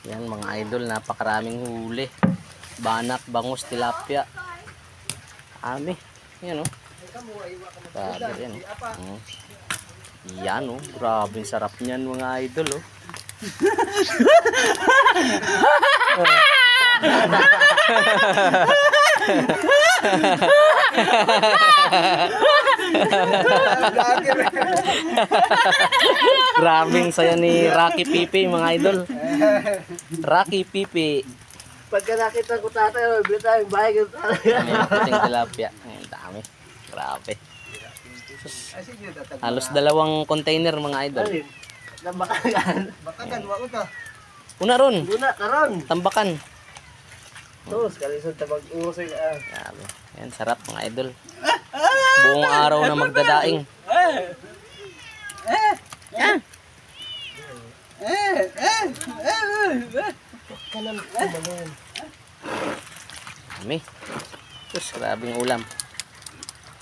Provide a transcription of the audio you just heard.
Yan mga idol, napakaraming huli. Banak, bangus, tilapia. Ami. Yan o. Grabe yan o. Yan o. Grabe sarap niyan mga idol o. Grabing saya ni Rocky Pipi mga idol. Rocky Pipi. Pagka nakita ko tatay, bili tayong bahay ko talaga. Puting tilapia. Ang dami. Grabe. Halos 2 container mga idol. Tambakan. Bakagan, wako ta. Una ron. Guna, karon. Tambakan. Tos, kalisod tabag usoy ka. Grabe. Yan, sarap mga idol. Buong araw na magdadaing. Kanan. Dami. Terus, grabing ulam.